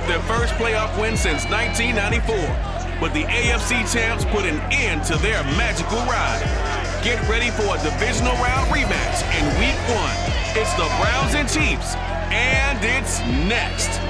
their first playoff win since 1994. But the AFC champs put an end to their magical ride. Get ready for a divisional round rematch in Week 1. It's the Browns and Chiefs, and it's next.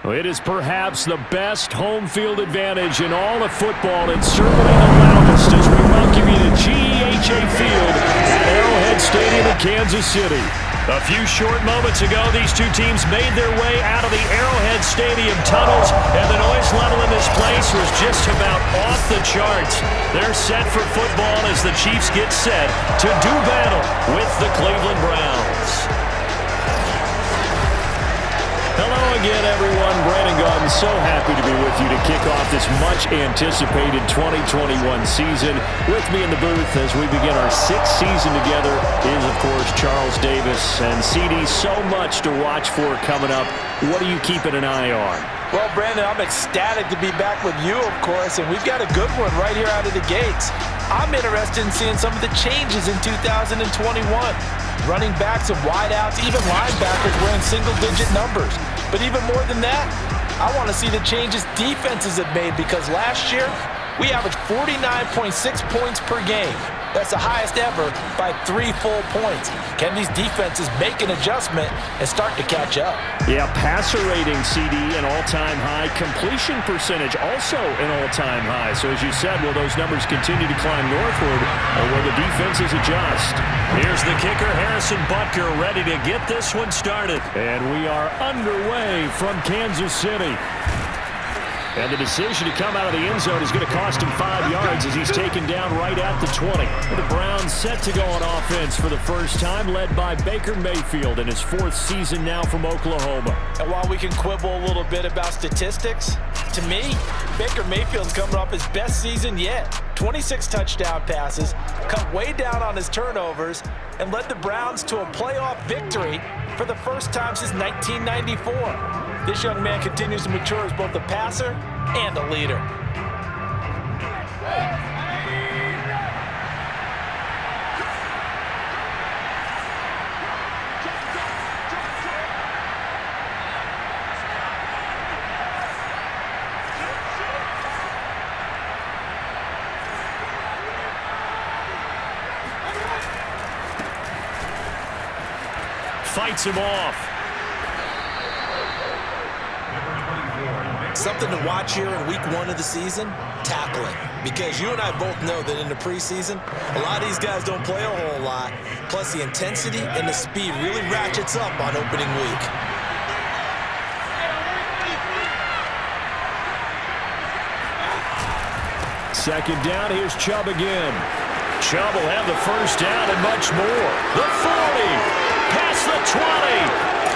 It is perhaps the best home field advantage in all of football, and certainly the loudest as we welcome you to GEHA Field at Arrowhead Stadium in Kansas City. A few short moments ago, these two teams made their way out of the Arrowhead Stadium tunnels, and the noise level in this place was just about off the charts. They're set for football as the Chiefs get set to do battle with the Cleveland Browns. Hello again, everyone. Brandon Gaudin, so happy to be with you to kick off this much-anticipated 2021 season. With me in the booth as we begin our sixth season together is, of course, Charles Davis. And CD, so much to watch for coming up. What are you keeping an eye on? Well, Brandon, I'm ecstatic to be back with you, of course, and we've got a good one right here out of the gates. I'm interested in seeing some of the changes in 2021. Running backs and wideouts, even linebackers wearing single-digit numbers. But even more than that, I want to see the changes defenses have made, because last year we averaged 49.6 points per game. That's the highest ever by 3 full points. Can these defenses make an adjustment and start to catch up? Yeah, passer rating, CD, an all-time high. Completion percentage, also an all-time high. So as you said, will those numbers continue to climb northward, or will the defenses adjust? Here's the kicker, Harrison Butker, ready to get this one started. And we are underway from Kansas City. And the decision to come out of the end zone is going to cost him 5 yards as he's taken down right at the 20. The Browns set to go on offense for the first time, led by Baker Mayfield in his 4th season now from Oklahoma. And while we can quibble a little bit about statistics, to me, Baker Mayfield's coming off his best season yet. 26 touchdown passes, cut way down on his turnovers, and led the Browns to a playoff victory for the first time since 1994. This young man continues to mature as both a passer and a leader. Fights him off. Something to watch here in week 1 of the season, tackling. Because you and I both know that in the preseason, a lot of these guys don't play a whole lot. Plus the intensity and the speed really ratchets up on opening week. Second down, here's Chubb again. Chubb will have the first down and much more. The 40, past the 20,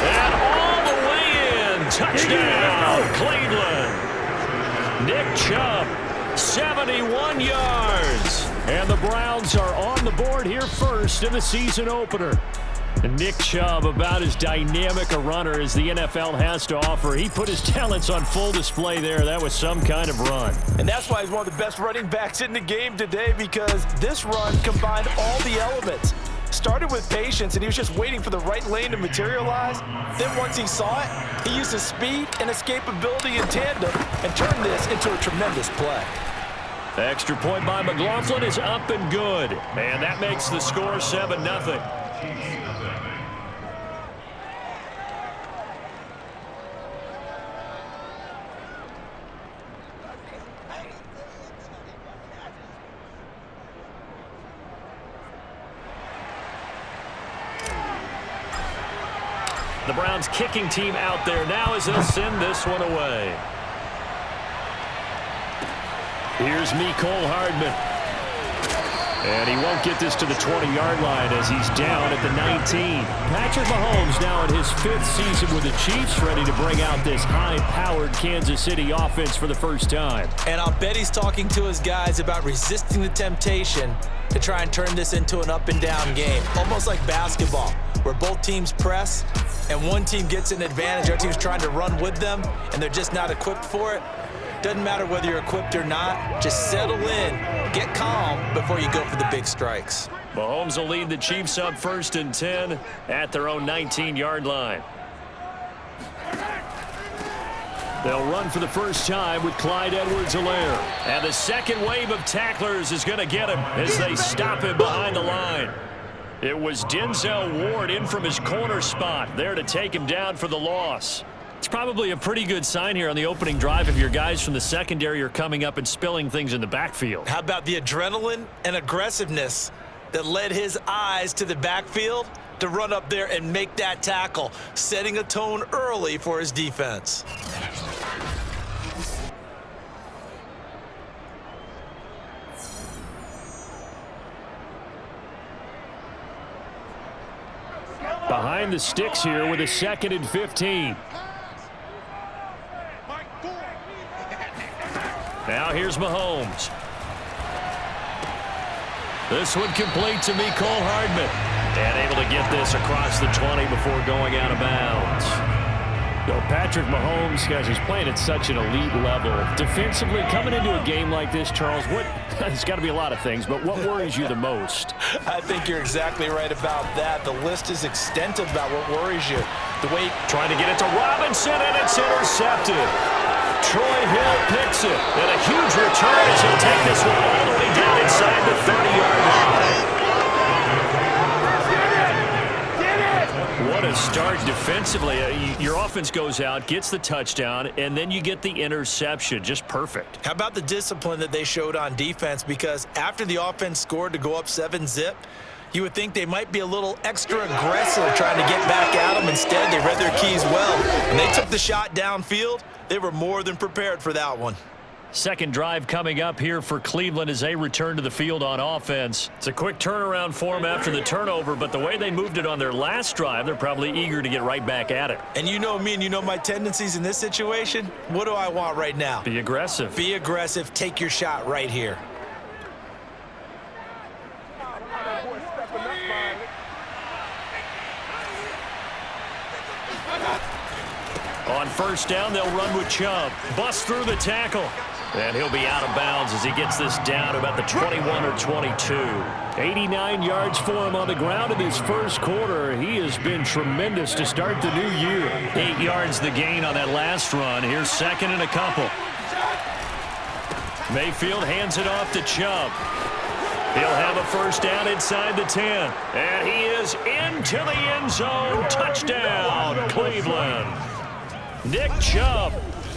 and all the way in. Touchdown, Cleveland. Nick Chubb, 71 yards. And the Browns are on the board here first in the season opener. And Nick Chubb, about as dynamic a runner as the NFL has to offer. He put his talents on full display there. That was some kind of run. And that's why he's one of the best running backs in the game today, because this run combined all the elements. Started with patience, and he was just waiting for the right lane to materialize. Then once he saw it, he used his speed and escapability in tandem and turned this into a tremendous play. The extra point by McLaughlin is up and good. And that makes the score 7-0. The Browns kicking team out there now as they'll send this one away. Here's Mecole Hardman. And he won't get this to the 20-yard line as he's down at the 19. Patrick Mahomes now in his 5th season with the Chiefs, ready to bring out this high-powered Kansas City offense for the first time. And I'll bet he's talking to his guys about resisting the temptation to try and turn this into an up-and-down game, almost like basketball, where both teams press and one team gets an advantage. Our team's trying to run with them, and they're just not equipped for it. Doesn't matter whether you're equipped or not. Just settle in, get calm before you go for the big strikes. Mahomes will lead the Chiefs up 1st and 10 at their own 19-yard line. They'll run for the first time with Clyde Edwards-Helaire. And the second wave of tacklers is going to get him as they stop him behind the line. It was Denzel Ward in from his corner spot there to take him down for the loss. It's probably a pretty good sign here on the opening drive if your guys from the secondary are coming up and spilling things in the backfield. How about the adrenaline and aggressiveness that led his eyes to the backfield to run up there and make that tackle, setting a tone early for his defense. Behind the sticks here with a 2nd and 15. Now here's Mahomes. This one complete to Mecole Hardman. And able to get this across the 20 before going out of bounds. You know, Patrick Mahomes, guys, he's playing at such an elite level. Defensively, coming into a game like this, Charles, it's got to be a lot of things, but what worries you the most? I think you're exactly right about that. The list is extensive about what worries you. The way trying to get it to Robinson, and it's intercepted. Troy Hill picks it, and a huge return as he'll take this one all the way down inside the 30-yard line. What a start defensively. Your offense goes out, gets the touchdown, and then you get the interception. Just perfect. How about the discipline that they showed on defense? Because after the offense scored to go up 7-zip, you would think they might be a little extra aggressive trying to get back at them. Instead, they read their keys well. When they took the shot downfield, they were more than prepared for that one. Second drive coming up here for Cleveland as they return to the field on offense. It's a quick turnaround for them after the turnover, but the way they moved it on their last drive, they're probably eager to get right back at it. And you know me and you know my tendencies in this situation. What do I want right now? Be aggressive. Be aggressive. Take your shot right here. On first down, they'll run with Chubb. Bust through the tackle. And he'll be out of bounds as he gets this down about the 21 or 22. 89 yards for him on the ground in his first quarter. He has been tremendous to start the new year. 8 yards the gain on that last run. Here's second and a couple. Mayfield hands it off to Chubb. He'll have a first down inside the 10. And he is into the end zone. Touchdown, Cleveland. Nick Chubb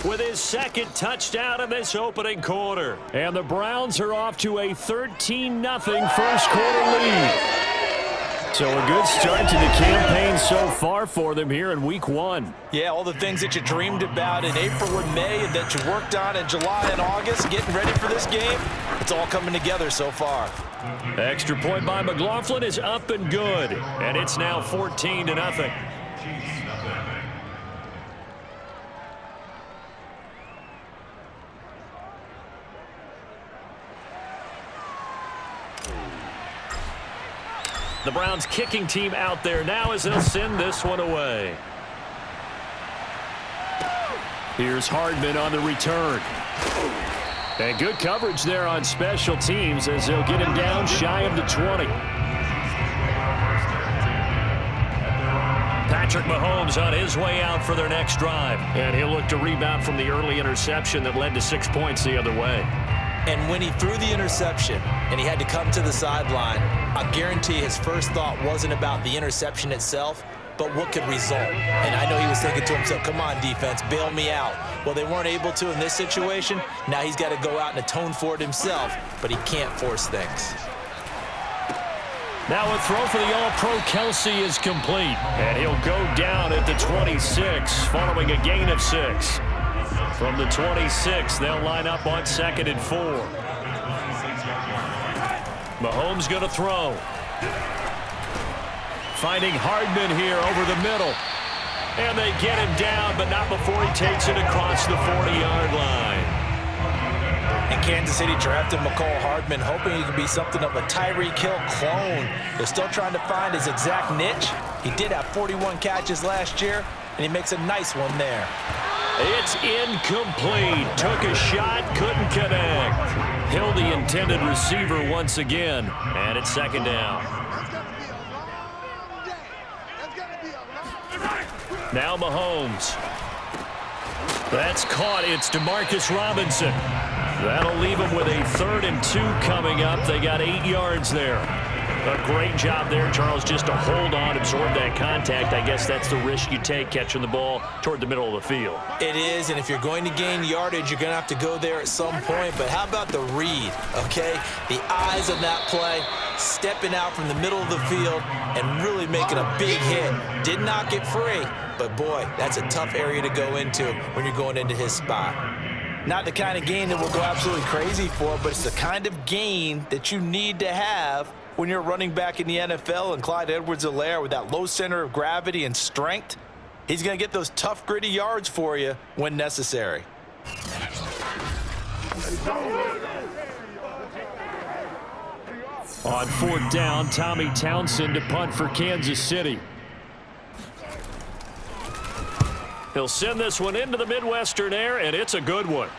with his second touchdown in this opening quarter. And the Browns are off to a 13-0 first quarter lead. So a good start to the campaign so far for them here in week 1. Yeah, all the things that you dreamed about in April and May and that you worked on in July and August, getting ready for this game, it's all coming together so far. Extra point by McLaughlin is up and good. And it's now 14-0. The Browns kicking team out there now as they'll send this one away. Here's Hardman on the return. And good coverage there on special teams as they'll get him down shy of the 20. Patrick Mahomes on his way out for their next drive. And he'll look to rebound from the early interception that led to 6 points the other way. And when he threw the interception and he had to come to the sideline, I guarantee his first thought wasn't about the interception itself, but what could result. And I know he was thinking to himself, come on, defense, bail me out. Well, they weren't able to in this situation. Now he's got to go out and atone for it himself, but he can't force things. Now a throw for the All-Pro Kelsey is complete. And he'll go down at the 26 following a gain of 6. From the 26, they'll line up on 2nd and 4. Mahomes going to throw. Finding Hardman here over the middle. And they get him down, but not before he takes it across the 40-yard line. And Kansas City drafted Mecole Hardman, hoping he could be something of a Tyreek Hill clone. They're still trying to find his exact niche. He did have 41 catches last year, and he makes a nice one there. It's incomplete. Took a shot, couldn't connect. Held the intended receiver once again, and it's second down. Now Mahomes. That's caught. It's Demarcus Robinson. That'll leave them with a 3rd and 2 coming up. They got 8 yards there. A great job there, Charles, just to hold on, absorb that contact. I guess that's the risk you take catching the ball toward the middle of the field. It is, and if you're going to gain yardage, you're going to have to go there at some point. But how about the read, okay? The eyes of that play, stepping out from the middle of the field and really making a big hit. Did not get free, but boy, that's a tough area to go into when you're going into his spot. Not the kind of gain that we'll go absolutely crazy for, but it's the kind of gain that you need to have when you're running back in the NFL. And Clyde Edwards-Helaire, with that low center of gravity and strength, he's going to get those tough, gritty yards for you when necessary. On 4th down, Tommy Townsend to punt for Kansas City. He'll send this one into the Midwestern air, and it's a good one.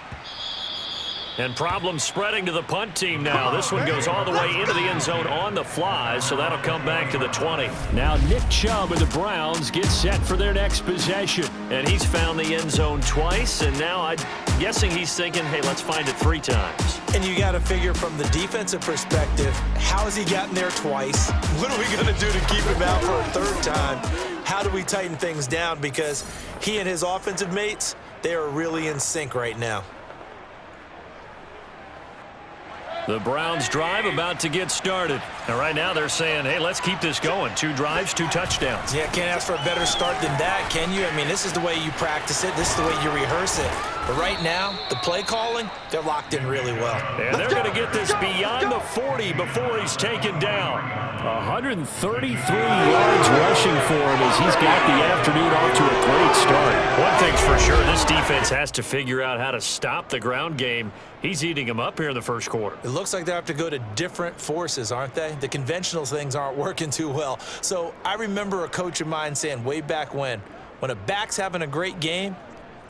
And problems spreading to the punt team now. This one goes all the way into the end zone on the fly, so that'll come back to the 20. Now Nick Chubb and the Browns get set for their next possession. And he's found the end zone twice, and now I'm guessing he's thinking, hey, let's find it 3 times. And you got to figure from the defensive perspective, how has he gotten there twice? What are we going to do to keep him out for a 3rd time? How do we tighten things down? Because he and his offensive mates, they are really in sync right now. The Browns drive about to get started. And right now they're saying, hey, let's keep this going. 2 drives, 2 touchdowns. Yeah, can't ask for a better start than that, can you? I mean, this is the way you practice it. This is the way you rehearse it. But right now, the play calling, they're locked in really well. And they're going to get this beyond the 40 before he's taken down. 133 yards rushing for him as he's got the afternoon off to a great start. One thing's for sure, this defense has to figure out how to stop the ground game. He's eating them up here in the first quarter. It looks like they have to go to different forces, aren't they? The conventional things aren't working too well. So I remember a coach of mine saying way back when a back's having a great game,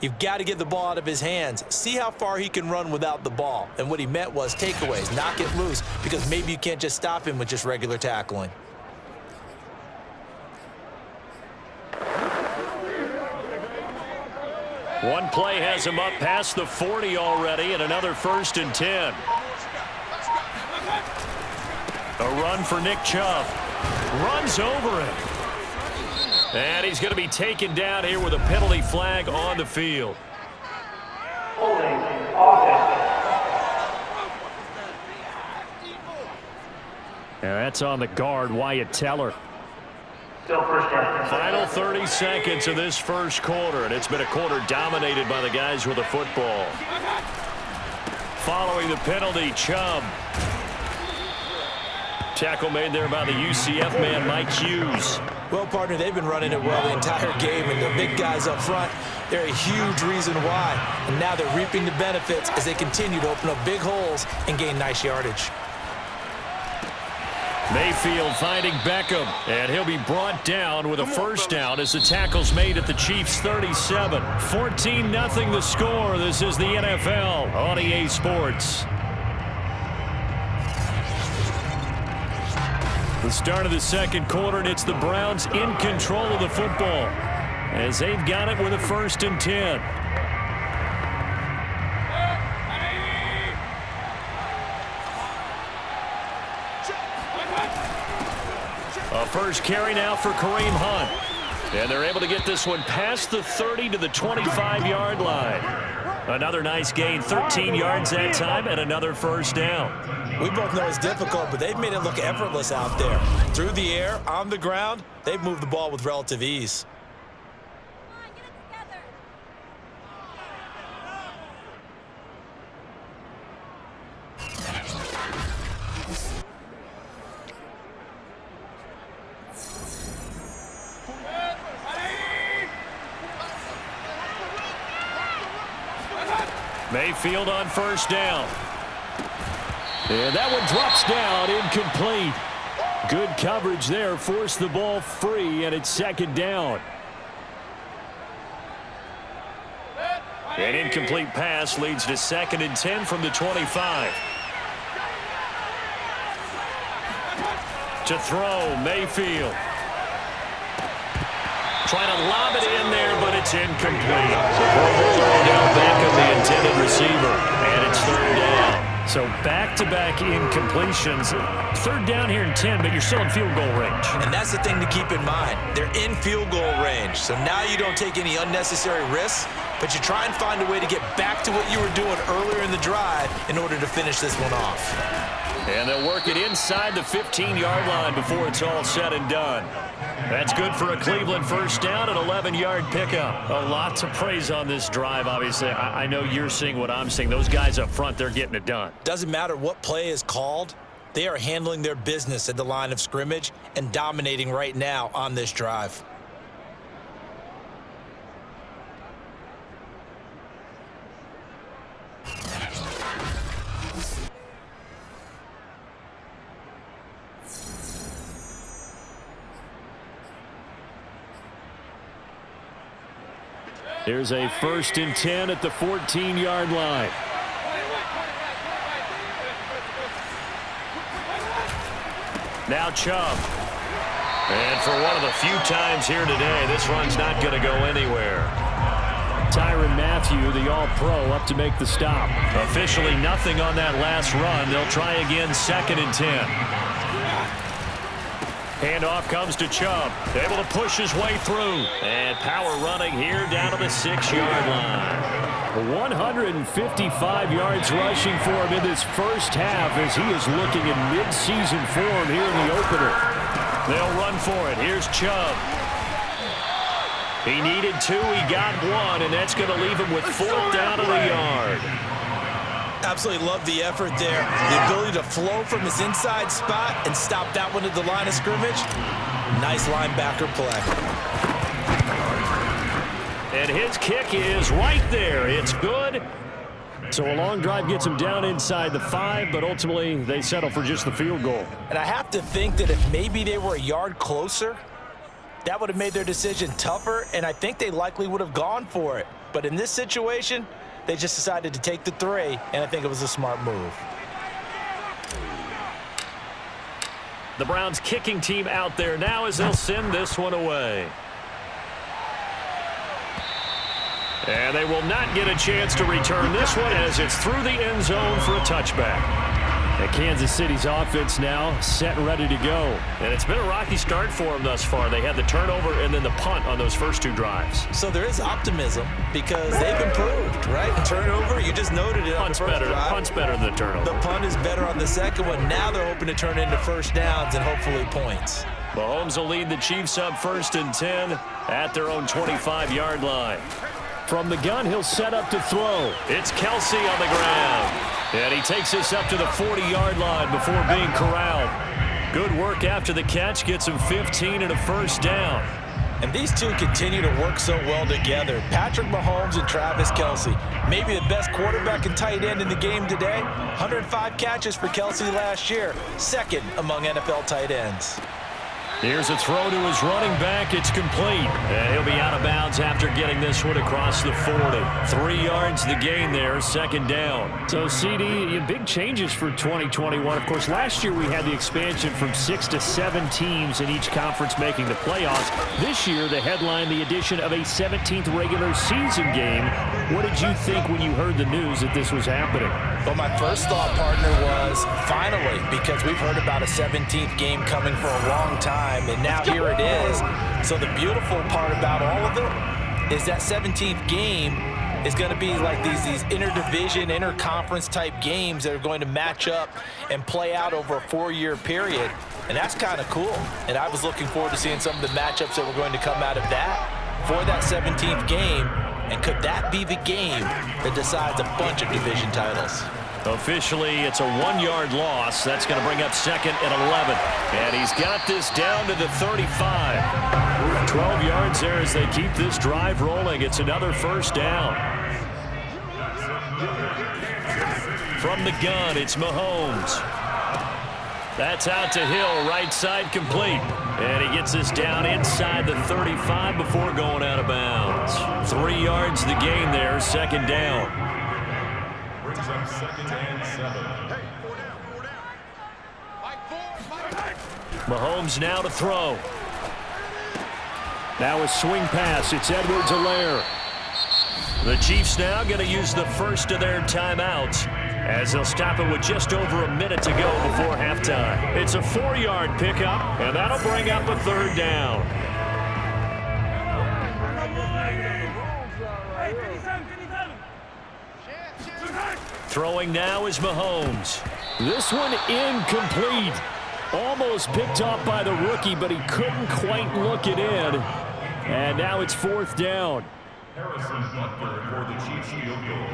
you've got to get the ball out of his hands. See how far he can run without the ball. And what he meant was takeaways, knock it loose, because maybe you can't just stop him with just regular tackling. One play has him up past the 40 already, and another 1st and 10. A run for Nick Chubb. Runs over him. And he's going to be taken down here with a penalty flag on the field. And that's on the guard, Wyatt Teller. Final 30 seconds of this first quarter, and it's been a quarter dominated by the guys with the football. Following the penalty, Chubb. Tackle made there by the UCF man, Mike Hughes. Well, partner, they've been running it well the entire game, and the big guys up front, they're a huge reason why. And now they're reaping the benefits as they continue to open up big holes and gain nice yardage. Mayfield finding Beckham, and he'll be brought down with a first down as the tackle's made at the Chiefs' 37. 14-0 the score. This is the NFL on EA Sports. The start of the second quarter, and it's the Browns in control of the football as they've got it with a 1st and 10. A first carry now for Kareem Hunt. And they're able to get this one past the 30 to the 25-yard line. Another nice gain, 13 yards that time, and another first down. We both know it's difficult, but they've made it look effortless out there. Through the air, on the ground, they've moved the ball with relative ease. Mayfield on first down. And that one drops down, incomplete. Good coverage there, forced the ball free, and it's second down. An incomplete pass leads to 2nd and 10 from the 25. To throw, Mayfield. Trying to lob it in there, but it's incomplete. Down back of the intended receiver, and it's 3rd down. So back-to-back incompletions. 3rd down here in 10, but you're still in field goal range. And that's the thing to keep in mind. They're in field goal range. So now you don't take any unnecessary risks, but you try and find a way to get back to what you were doing earlier in the drive in order to finish this one off. And they'll work it inside the 15-yard line before it's all said and done. That's good for a Cleveland 1st down, an 11-yard pickup. A lot to praise on this drive, obviously. I know you're seeing what I'm seeing. Those guys up front, they're getting it done. Doesn't matter what play is called. They are handling their business at the line of scrimmage and dominating right now on this drive. There's a 1st and 10 at the 14-yard line. Now Chubb. And for one of the few times here today, this run's not going to go anywhere. Tyrann Mathieu, the All-Pro, up to make the stop. Officially nothing on that last run. They'll try again, 2nd and 10. Handoff comes to Chubb. Able to push his way through. And power running here down to the 6-yard line. 155 yards rushing for him in this first half as he is looking in mid-season form here in the opener. They'll run for it. Here's Chubb. He needed 2. He got 1, and that's going to leave him with 4th down of the yard. Absolutely love the effort there. The ability to flow from his inside spot and stop that one at the line of scrimmage. Nice linebacker play. And his kick is right there. It's good. So a long drive gets him down inside the 5, but ultimately they settle for just the field goal. And I have to think that if maybe they were a yard closer, that would have made their decision tougher, and I think they likely would have gone for it. But in this situation, they just decided to take the 3, and I think it was a smart move. The Browns kicking team out there now as they'll send this one away. And they will not get a chance to return this one as it's through the end zone for a touchback. And Kansas City's offense now set and ready to go. And it's been a rocky start for them thus far. They had the turnover and then the punt on those first 2 drives. So there is optimism because they've improved, right? Turnover, you just noted it on the first drive. Punt's better than the turnover. The punt is better on the second one. Now they're hoping to turn into 1st downs and hopefully points. Mahomes will lead the Chiefs up 1st and 10 at their own 25-yard line. From the gun, he'll set up to throw. It's Kelsey on the ground. And he takes this up to the 40-yard line before being corralled. Good work after the catch. Gets him 15 and a 1st down. And these two continue to work so well together. Patrick Mahomes and Travis Kelsey. Maybe the best quarterback and tight end in the game today. 105 catches for Kelsey last year. 2nd among NFL tight ends. Here's a throw to his running back. It's complete. And he'll be out of bounds after getting this one across the 40. 3 yards the gain there, 2nd down. So, CD, big changes for 2021. Of course, last year we had the expansion from 6 to 7 teams in each conference making the playoffs. This year, they headlined the addition of a 17th regular season game. What did you think when you heard the news that this was happening? Well, my first thought, partner, was finally, because we've heard about a 17th game coming for a long time. And now here it is. So the beautiful part about all of it is that 17th game is going to be like these interdivision, interconference type games that are going to match up and play out over a 4-year period. And that's kind of cool. And I was looking forward to seeing some of the matchups that were going to come out of that for that 17th game. And could that be the game that decides a bunch of division titles? Officially, it's a 1-yard loss. That's going to bring up 2nd and 11. And he's got this down to the 35. 12 yards there as they keep this drive rolling. It's another 1st down. From the gun, it's Mahomes. That's out to Hill, right side complete. And he gets us down inside the 35 before going out of bounds. 3 yards the gain there, second down. Brings up second and 7. Mahomes now to throw. Now a swing pass. It's Edwards-Helaire. The Chiefs now going to use the first of their timeouts as they'll stop it with just over a minute to go before halftime. It's a 4-yard pickup, and that'll bring up a third down. Throwing now is Mahomes. This one incomplete. Almost picked off by the rookie, but he couldn't quite look it in. And now it's fourth down. Harrison Butker for the Chiefs field goal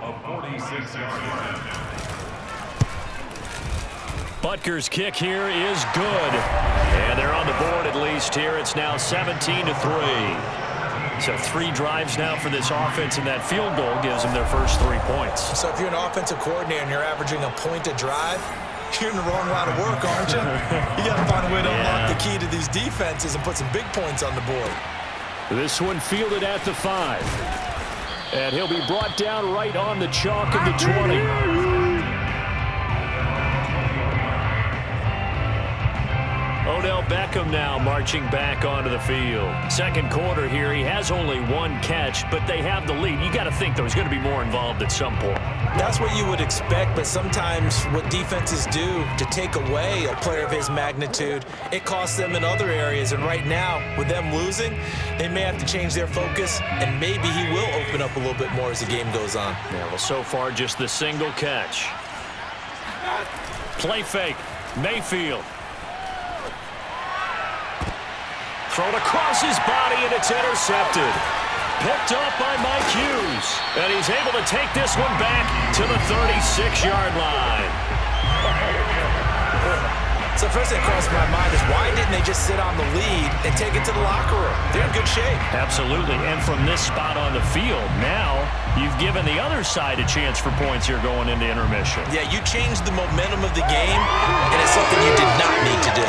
of 46 yards. Butker's kick here is good. And they're on the board at least here. It's now 17-3. So 3 drives now for this offense, and that field goal gives them their first 3 points. So if you're an offensive coordinator and you're averaging a point a drive, you're in the wrong line of work, aren't you? You got to find a way to unlock the key to these defenses and put some big points on the board. This one fielded at the 5. And he'll be brought down right on the chalk of the 20. Odell Beckham now marching back onto the field. Second quarter here, he has only 1 catch, but they have the lead. You got to think there's going to be more involved at some point. That's what you would expect, but sometimes what defenses do to take away a player of his magnitude, it costs them in other areas. And right now, with them losing, they may have to change their focus, and maybe he will open up a little bit more as the game goes on. Yeah, well, so far, just the single catch. Play fake. Mayfield. Thrown across his body, and it's intercepted. Picked up by Mike Hughes. And he's able to take this one back to the 36-yard line. So first thing that crossed my mind is why didn't they just sit on the lead and take it to the locker room? They're in good shape. Absolutely. And from this spot on the field, now you've given the other side a chance for points here going into intermission. Yeah, you changed the momentum of the game, and it's something you did not need to do.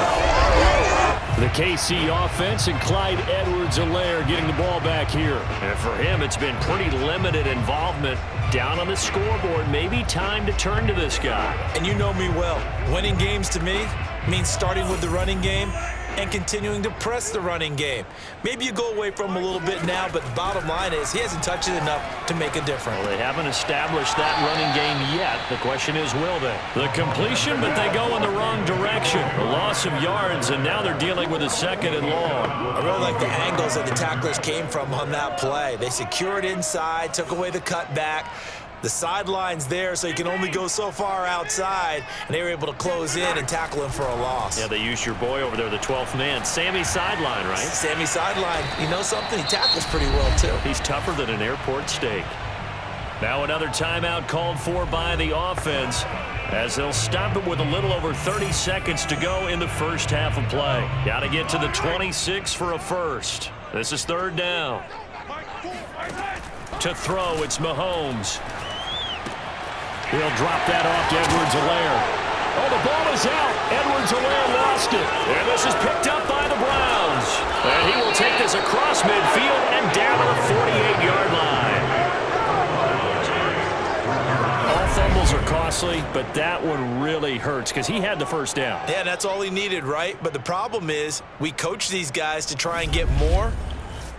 The KC offense and Clyde Edwards-Helaire getting the ball back here. And for him, it's been pretty limited involvement down on the scoreboard. Maybe time to turn to this guy. And you know me well. Winning games to me means starting with the running game and continuing to press the running game. Maybe you go away from him a little bit now, but the bottom line is he hasn't touched it enough to make a difference. Well, they haven't established that running game yet. The question is, will they? The completion, but they go in the wrong direction. A loss of yards, and now they're dealing with a second and long. I really like the angles that the tacklers came from on that play. They secured inside, took away the cutback. The sideline's there, so you can only go so far outside, and they were able to close in and tackle him for a loss. Yeah, they used your boy over there, the 12th man, Sammy Sideline, right? Sammy Sideline. You know something? He tackles pretty well, too. He's tougher than an airport steak. Now another timeout called for by the offense as they'll stop it with a little over 30 seconds to go in the first half of play. Got to get to the 26 for a first. This is third down. To throw, it's Mahomes. He'll drop that off to Edwards-Helaire. Oh, the ball is out. Edwards-Helaire lost it. And this is picked up by the Browns. And he will take this across midfield and down to the 48-yard line. All fumbles are costly, but that one really hurts because he had the first down. Yeah, that's all he needed, right? But the problem is we coach these guys to try and get more,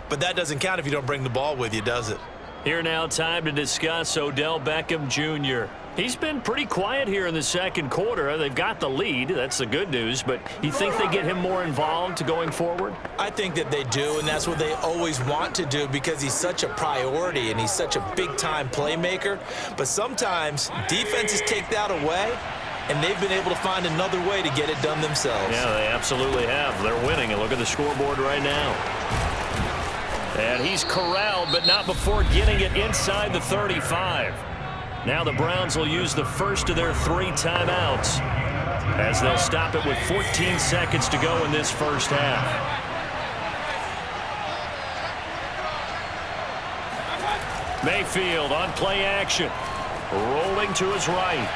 but that doesn't count if you don't bring the ball with you, does it? Here now, time to discuss Odell Beckham Jr. He's been pretty quiet here in the second quarter. They've got the lead. That's the good news. But you think they get him more involved going forward? I think that they do, and that's what they always want to do because he's such a priority and he's such a big-time playmaker. But sometimes defenses take that away, and they've been able to find another way to get it done themselves. Yeah, they absolutely have. They're winning, and look at the scoreboard right now. And he's corralled, but not before getting it inside the 35. Now the Browns will use the first of their 3 timeouts as they'll stop it with 14 seconds to go in this first half. Mayfield on play action. Rolling to his right.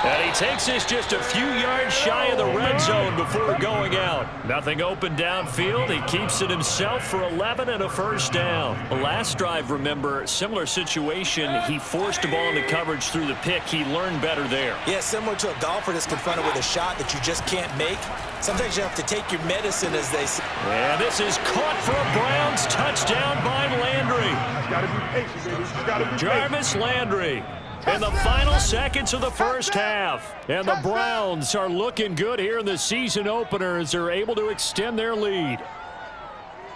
And he takes this just a few yards shy of the red zone before going out. Nothing open downfield. He keeps it himself for 11 and a first down. The last drive, remember, similar situation. He forced a ball into coverage through the pick. He learned better there. Yeah, similar to a golfer that's confronted with a shot that you just can't make. Sometimes you have to take your medicine, as they say. And this is caught for a Browns touchdown by Landry. Gotta be patient, baby. You gotta be patient. Jarvis Landry in the final seconds of the first half. And the Browns are looking good here in the season opener as they're able to extend their lead.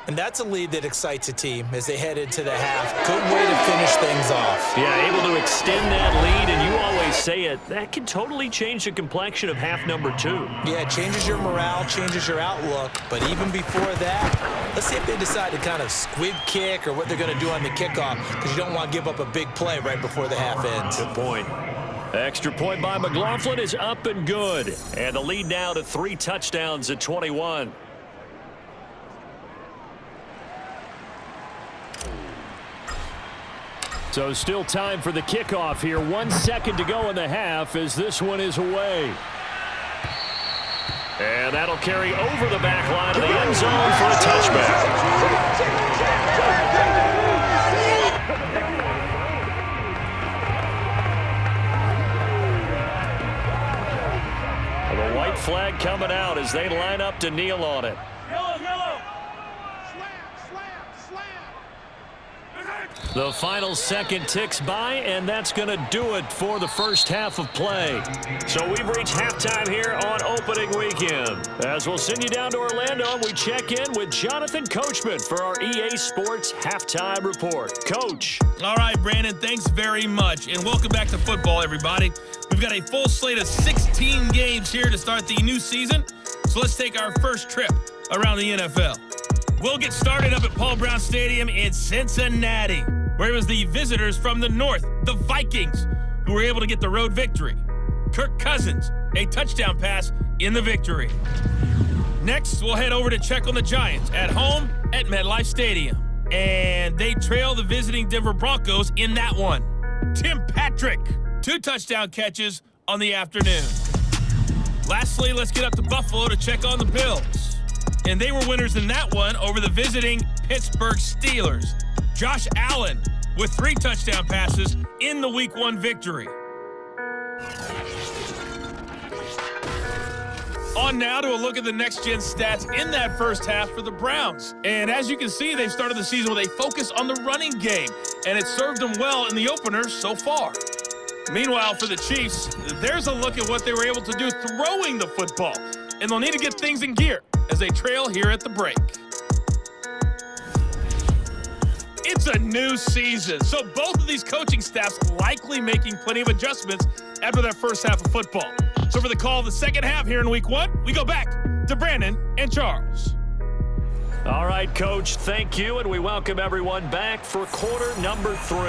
And that's a lead that excites a team as they head into the half. Good way to finish things off. Yeah, able to extend that lead, and you always say it, that can totally change the complexion of half number 2. Yeah, it changes your morale, changes your outlook. But even before that, let's see if they decide to kind of squib kick or what they're going to do on the kickoff, because you don't want to give up a big play right before the half ends. Good point. Extra point by McLaughlin is up and good. And the lead now to 3 touchdowns at 21. So still time for the kickoff here. 1 second to go in the half as this one is away. And that'll carry over the back line of the end zone for a touchback. The white flag coming out as they line up to kneel on it. The final second ticks by, and that's going to do it for the first half of play. So we've reached halftime here on opening weekend. As we'll send you down to Orlando, and we check in with Jonathan Coachman for our EA Sports Halftime Report. Coach. All right, Brandon, thanks very much. And welcome back to football, everybody. We've got a full slate of 16 games here to start the new season. So let's take our first trip around the NFL. We'll get started up at Paul Brown Stadium in Cincinnati, where it was the visitors from the north, the Vikings, who were able to get the road victory. Kirk Cousins, a touchdown pass in the victory. Next, we'll head over to check on the Giants at home at MetLife Stadium. And they trail the visiting Denver Broncos in that one. Tim Patrick, 2 touchdown catches on the afternoon. Lastly, let's get up to Buffalo to check on the Bills. And they were winners in that one over the visiting Pittsburgh Steelers. Josh Allen with 3 touchdown passes in the Week 1 victory. On now to a look at the next-gen stats in that first half for the Browns. And as you can see, they've started the season with a focus on the running game, and it served them well in the opener so far. Meanwhile, for the Chiefs, there's a look at what they were able to do throwing the football, and they'll need to get things in gear as they trail here at the break. It's a new season, so both of these coaching staffs likely making plenty of adjustments after that first half of football. So for the call of the second half here in Week 1, we go back to Brandon and Charles. All right, Coach, thank you, and we welcome everyone back for quarter number 3.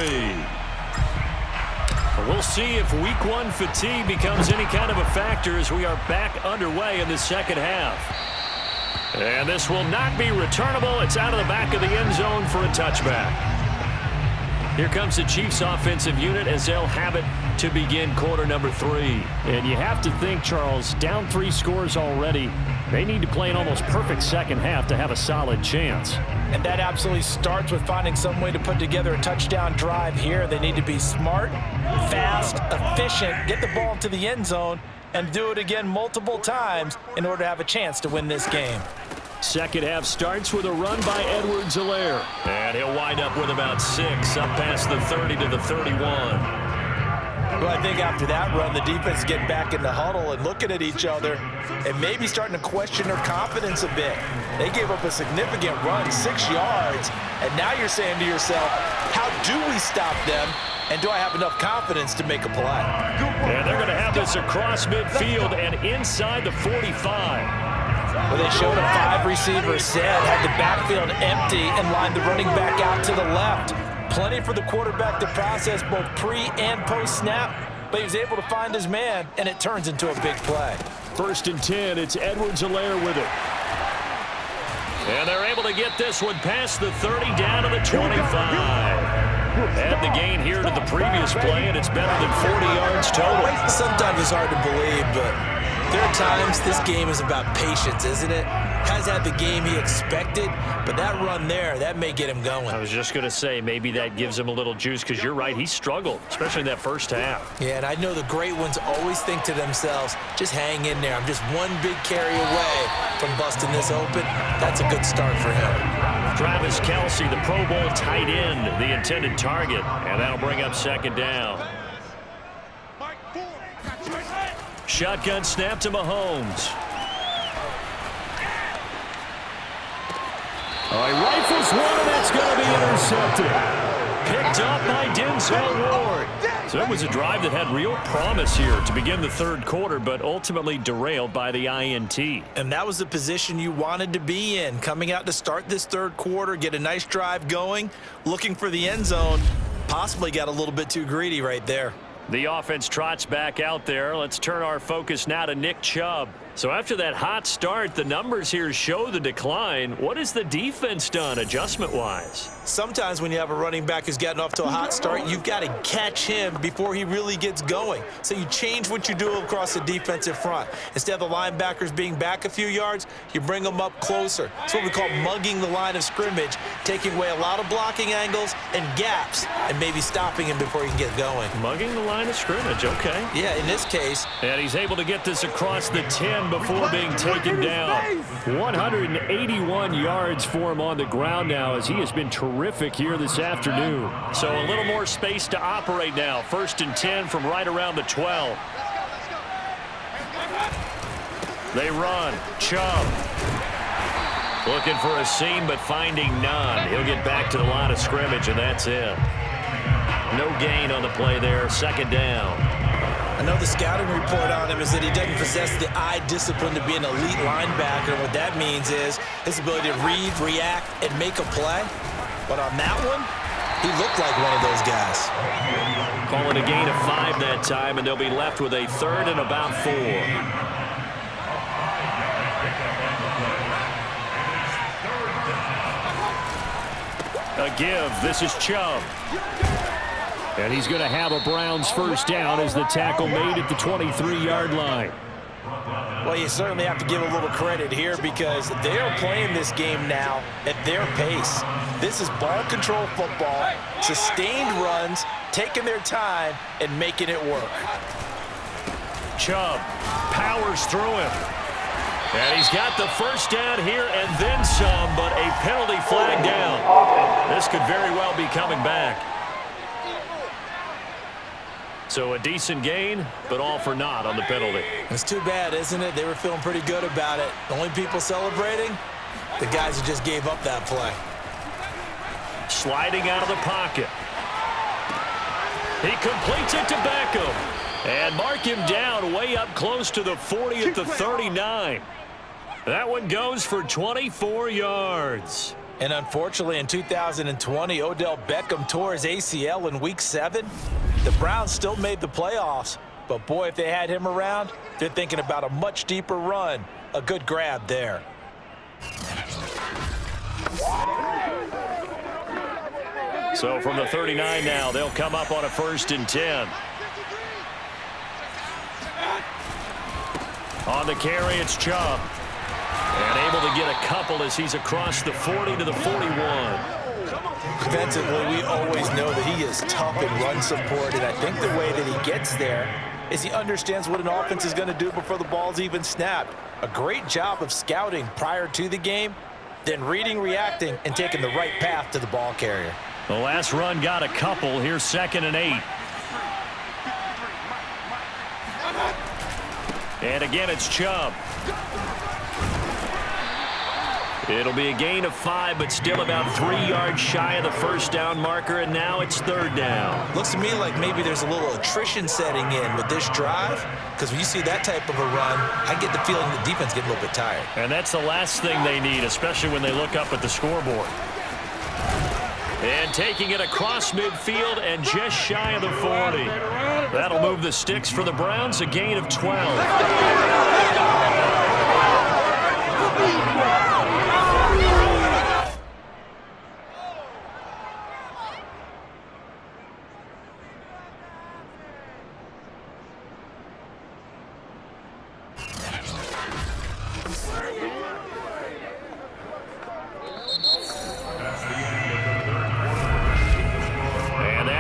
We'll see if Week 1 fatigue becomes any kind of a factor as we are back underway in the second half. And this will not be returnable. It's out of the back of the end zone for a touchback. Here comes the Chiefs offensive unit as they'll have it to begin quarter number 3. And you have to think, Charles, down 3 scores already. They need to play an almost perfect second half to have a solid chance. And that absolutely starts with finding some way to put together a touchdown drive here. They need to be smart, fast, efficient, get the ball into the end zone, and do it again multiple times in order to have a chance to win this game. Second half starts with a run by Edwards-Helaire. And he'll wind up with about 6, up past the 30 to the 31. Well, I think after that run, the defense getting back in the huddle and looking at each other and maybe starting to question their confidence a bit. They gave up a significant run, 6 yards, and now you're saying to yourself, how do we stop them, and do I have enough confidence to make a play? And they're going to have this across midfield and inside the 45. Well, they showed a 5-receiver set, had the backfield empty, and lined the running back out to the left. Plenty for the quarterback to process both pre- and post-snap, but he was able to find his man, and it turns into a big play. 1st and 10, it's Edwards-Helaire with it. And they're able to get this one past the 30 down to the 25. Add the gain here to the previous play, and it's better than 40 yards total. Sometimes it's hard to believe, but there are times this game is about patience, isn't it? Has had the game he expected, but that run there, that may get him going. I was just going to say, maybe that gives him a little juice, because you're right, he struggled, especially in that first half. Yeah, and I know the great ones always think to themselves, just hang in there. I'm just one big carry away from busting this open. That's a good start for him. Travis Kelce, the Pro Bowl tight end, the intended target, and that'll bring up second down. Shotgun snap to Mahomes. All right, rifles one, and that's going to be intercepted. Picked up by Denzel Ward. So it was a drive that had real promise here to begin the third quarter, but ultimately derailed by the INT. And that was the position you wanted to be in, coming out to start this third quarter, get a nice drive going, looking for the end zone. Possibly got a little bit too greedy right there. The offense trots back out there. Let's turn our focus now to Nick Chubb. So after that hot start, the numbers here show the decline. What has the defense done adjustment-wise? Sometimes when you have a running back who's gotten off to a hot start, you've got to catch him before he really gets going. So you change what you do across the defensive front. Instead of the linebackers being back a few yards, you bring them up closer. It's what we call mugging the line of scrimmage, taking away a lot of blocking angles and gaps and maybe stopping him before he can get going. Mugging the line of scrimmage, okay. Yeah, in this case. And he's able to get this across the 10 before being taken down. 181 yards for him on the ground now, as he has been terrific here this afternoon. So a little more space to operate now. 1st and 10 from right around the 12. They run. Chubb looking for a seam, but finding none. He'll get back to the line of scrimmage, and that's it. No gain on the play there. Second down. I know the scouting report on him is that he doesn't possess the eye discipline to be an elite linebacker. And what that means is his ability to read, react, and make a play. But on that one, he looked like one of those guys. Calling a gain of 5 that time, and they'll be left with a 3rd and about 4. A give. This is Chubb. And he's going to have a Browns first down as the tackle made at the 23-yard line. Well, you certainly have to give a little credit here because they're playing this game now at their pace. This is ball control football, sustained runs, taking their time, and making it work. Chubb powers through him. And he's got the first down here and then some, but a penalty flag down. This could very well be coming back. So a decent gain, but all for naught on the penalty. It's too bad, isn't it? They were feeling pretty good about it. The only people celebrating, the guys who just gave up that play. Sliding out of the pocket. He completes it to Beckham. And mark him down way up close to the 40 at the 39. That one goes for 24 yards. And unfortunately, in 2020, Odell Beckham tore his ACL in Week 7. The Browns still made the playoffs. But, boy, if they had him around, they're thinking about a much deeper run. A good grab there. So from the 39 now, they'll come up on a 1st and 10. On the carry, it's Chubb. And able to get a couple as he's across the 40 to the 41. Defensively, we always know that he is tough in run support, and I think the way that he gets there is he understands what an offense is going to do before the ball's even snapped. A great job of scouting prior to the game, then reading, reacting, and taking the right path to the ball carrier. The last run got a couple. Here's 2nd and 8. And again, it's Chubb. It'll be a gain of 5, but still about 3 yards shy of the first down marker, and now it's 3rd down. Looks to me like maybe there's a little attrition setting in with this drive, because when you see that type of a run, I get the feeling the defense getting a little bit tired. And that's the last thing they need, especially when they look up at the scoreboard. And taking it across midfield and just shy of the 40. That'll move the sticks for the Browns, a gain of 12.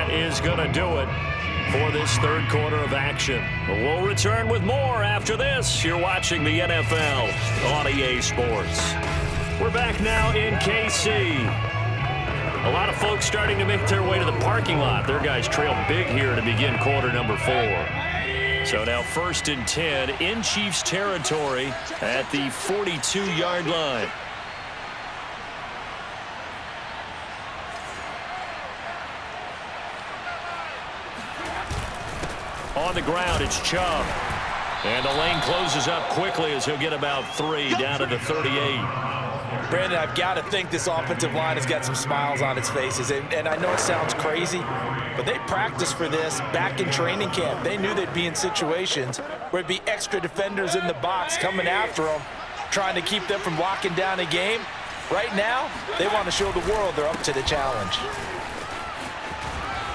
that is going to do it for this third quarter of action. We'll return with more after this. You're watching the NFL on EA Sports. We're back now in KC. A lot of folks starting to make their way to the parking lot. Their guys trailed big here to begin quarter number 4. So now 1st and 10 in Chiefs territory at the 42-yard line. On the ground, it's Chubb. And the lane closes up quickly as he'll get about 3 down to the 38. Brandon, I've got to think this offensive line has got some smiles on its faces. And I know it sounds crazy, but they practiced for this back in training camp. They knew they'd be in situations where it'd be extra defenders in the box coming after them, trying to keep them from locking down a game. Right now, they want to show the world they're up to the challenge.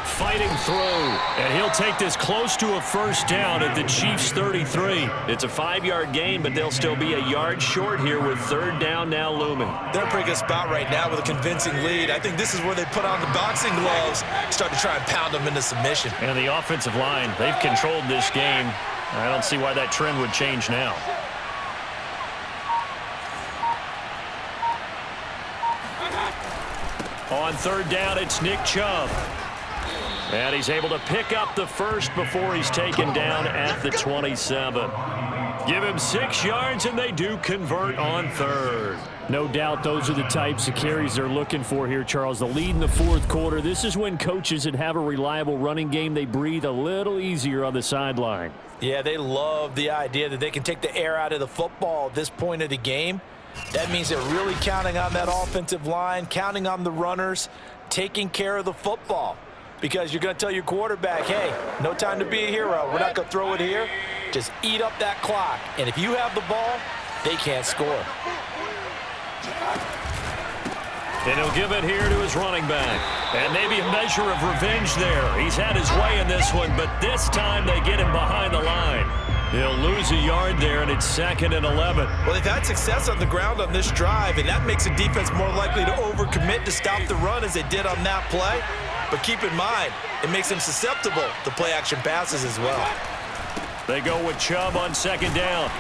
Fighting through, and he'll take this close to a first down at the Chiefs' 33. It's a 5-yard gain, but they'll still be a yard short here with third down now looming. They're in a pretty good spot right now with a convincing lead. I think this is where they put on the boxing gloves, start to try and pound them into submission. And the offensive line, they've controlled this game. I don't see why that trend would change now. On third down, it's Nick Chubb. And he's able to pick up the first before he's taken down at the 27. Give him 6 yards, and they do convert on third. No doubt those are the types of carries they're looking for here, Charles. The lead in the fourth quarter. This is when coaches that have a reliable running game, they breathe a little easier on the sideline. Yeah, they love the idea that they can take the air out of the football at this point of the game. That means they're really counting on that offensive line, counting on the runners, taking care of the football. Because you're going to tell your quarterback, hey, no time to be a hero. We're not going to throw it here. Just eat up that clock. And if you have the ball, they can't score. And he'll give it here to his running back. And maybe a measure of revenge there. He's had his way in this one, but this time they get him behind the line. He'll lose a yard there, and it's 2nd and 11. Well, they've had success on the ground on this drive, and that makes a defense more likely to overcommit to stop the run as they did on that play. But keep in mind, it makes them susceptible to play-action passes as well. They go with Chubb on 2nd down.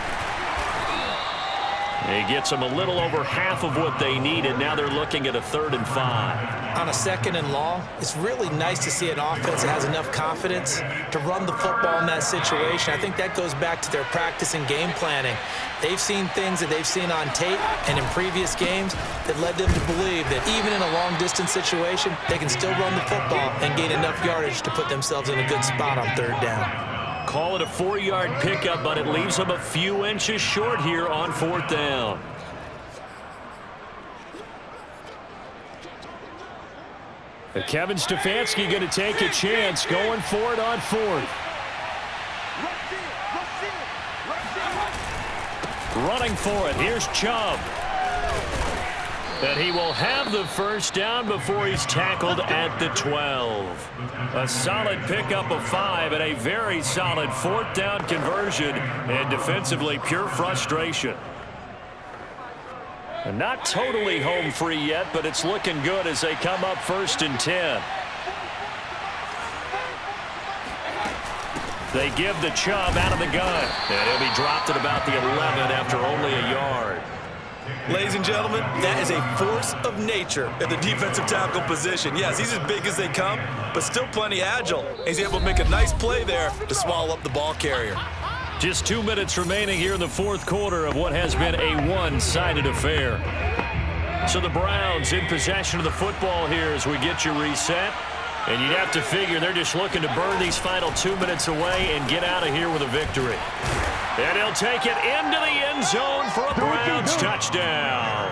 He gets them a little over half of what they needed. Now they're looking at a 3rd and 5. On a 2nd and long, it's really nice to see an offense that has enough confidence to run the football in that situation. I think that goes back to their practice and game planning. They've seen things that they've seen on tape and in previous games that led them to believe that even in a long-distance situation, they can still run the football and gain enough yardage to put themselves in a good spot on 3rd down. Call it a 4-yard pickup, but it leaves them a few inches short here on 4th down. Kevin Stefanski going to take a chance, going for it on 4th. Running for it, here's Chubb. And he will have the first down before he's tackled at the 12. A solid pickup of 5 and a very solid 4th down conversion, and defensively pure frustration. And not totally home free yet, but it's looking good as they come up 1st and 10. They give the Chubb out of the gun, and he'll be dropped at about the 11 after only a yard. Ladies and gentlemen, that is a force of nature at the defensive tackle position. Yes, he's as big as they come, but still plenty agile. He's able to make a nice play there to swallow up the ball carrier. Just 2 minutes remaining here in the fourth quarter of what has been a one-sided affair. So the Browns in possession of the football here as we get you reset. And you'd have to figure they're just looking to burn these final 2 minutes away and get out of here with a victory. And he'll take it into the end zone for a Browns touchdown.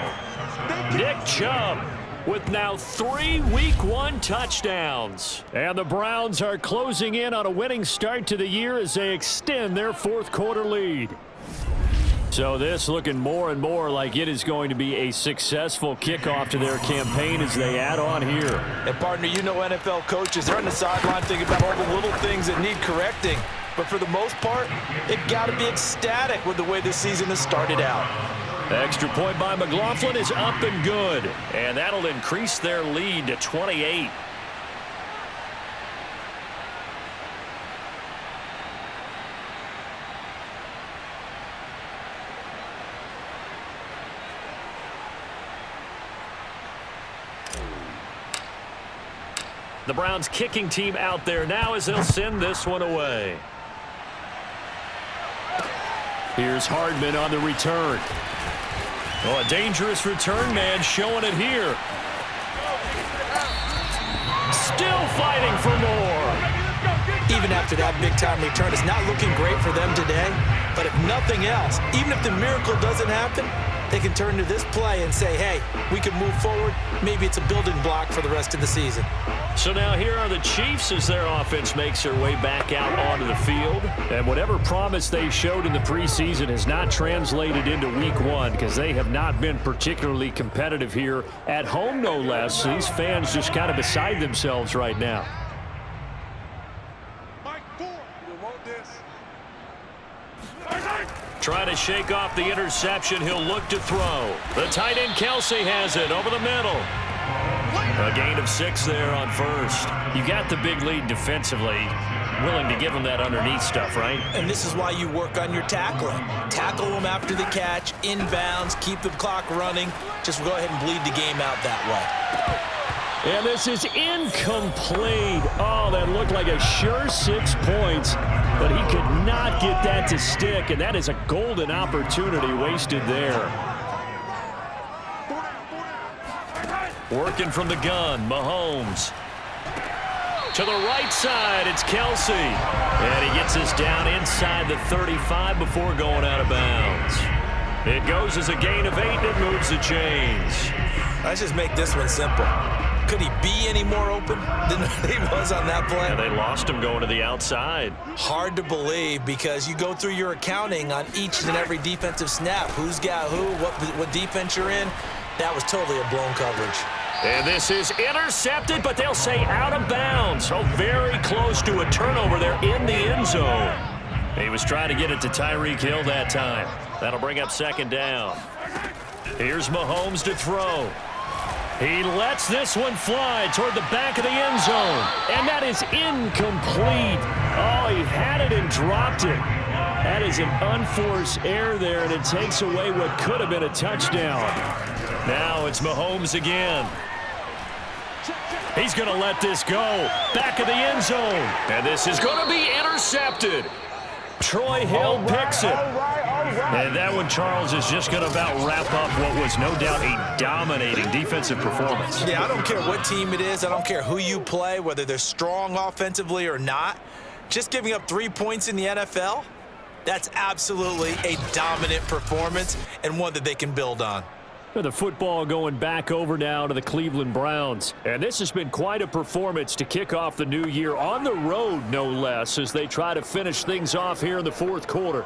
Nick Chubb with now 3 Week 1 touchdowns. And the Browns are closing in on a winning start to the year as they extend their fourth quarter lead. So this looking more and more like it is going to be a successful kickoff to their campaign as they add on here. And partner, you know NFL coaches, they're on the sideline thinking about all the little things that need correcting. But for the most part, they've got to be ecstatic with the way this season has started out. The extra point by McLaughlin is up and good. And that'll increase their lead to 28. The Browns kicking team out there now as they'll send this one away. Here's Hardman on the return. Oh, a dangerous return man showing it here. Still fighting for more. Even after that big-time return, it's not looking great for them today. But if nothing else, even if the miracle doesn't happen, they can turn to this play and say, hey, we can move forward. Maybe it's a building block for the rest of the season. So now here are the Chiefs as their offense makes their way back out onto the field. And whatever promise they showed in the preseason has not translated into week one because they have not been particularly competitive here at home, no less. These fans just kind of beside themselves right now. Trying to shake off the interception. He'll look to throw. The tight end Kelsey has it over the middle. A gain of 6 there on first. You got the big lead defensively. Willing to give them that underneath stuff, right? And this is why you work on your tackling. Tackle them after the catch, inbounds, keep the clock running. Just go ahead and bleed the game out that way. And this is incomplete. Oh, that looked like a sure 6 points, but he could not get that to stick, and that is a golden opportunity wasted there. Working from the gun, Mahomes. To the right side, it's Kelsey. And he gets us down inside the 35 before going out of bounds. It goes as a gain of 8, and it moves the chains. Let's just make this one simple. Could he be any more open than he was on that play? And they lost him going to the outside. Hard to believe because you go through your accounting on each and every defensive snap. Who's got who, what defense you're in. That was totally a blown coverage. And this is intercepted, but they'll say out of bounds. So very close to a turnover there in the end zone. He was trying to get it to Tyreek Hill that time. That'll bring up second down. Here's Mahomes to throw. He lets this one fly toward the back of the end zone. And that is incomplete. Oh, he had it and dropped it. That is an unforced error there, and it takes away what could have been a touchdown. Now it's Mahomes again. He's going to let this go. Back of the end zone. And this is going to be intercepted. Troy Hill picks it. And that one, Charles, is just going to about wrap up what was no doubt a dominating defensive performance. Yeah, I don't care what team it is. I don't care who you play, whether they're strong offensively or not. Just giving up 3 points in the NFL, that's absolutely a dominant performance and one that they can build on. The football going back over now to the Cleveland Browns. And this has been quite a performance to kick off the new year on the road, no less, as they try to finish things off here in the fourth quarter.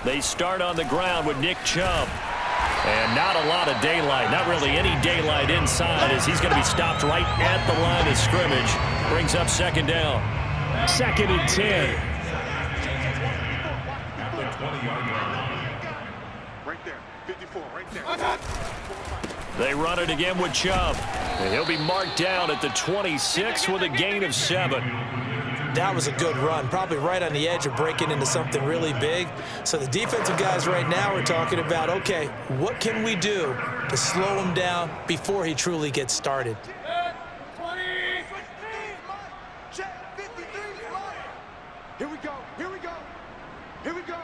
They start on the ground with Nick Chubb. And not a lot of daylight, not really any daylight inside as he's going to be stopped right at the line of scrimmage. Brings up second down. 2nd and 10. Right there, 54, right there. They run it again with Chubb. And he'll be marked down at the 26 with a gain of 7. That was a good run, probably right on the edge of breaking into something really big. So the defensive guys right now are talking about, okay, what can we do to slow him down before he truly gets started? Here we go, here we go, here we go.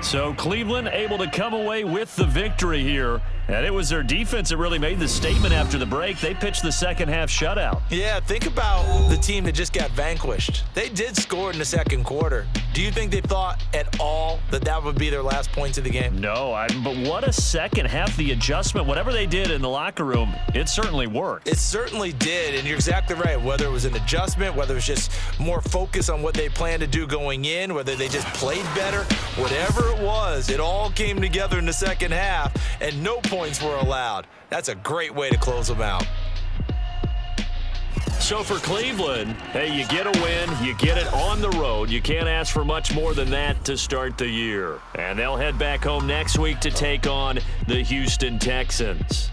So Cleveland able to come away with the victory here. And it was their defense that really made the statement after the break. They pitched the second half shutout. Yeah, think about the team that just got vanquished. They did score in the second quarter. Do you think they thought at all that that would be their last points of the game? No, but what a second half. The adjustment, whatever they did in the locker room, it certainly worked. It certainly did, and you're exactly right. Whether it was an adjustment, whether it was just more focus on what they planned to do going in, whether they just played better, whatever it was, it all came together in the second half, and no points were allowed. That's a great way to close them out. So for Cleveland, hey, you get a win, you get it on the road. You can't ask for much more than that to start the year. And they'll head back home next week to take on the Houston Texans.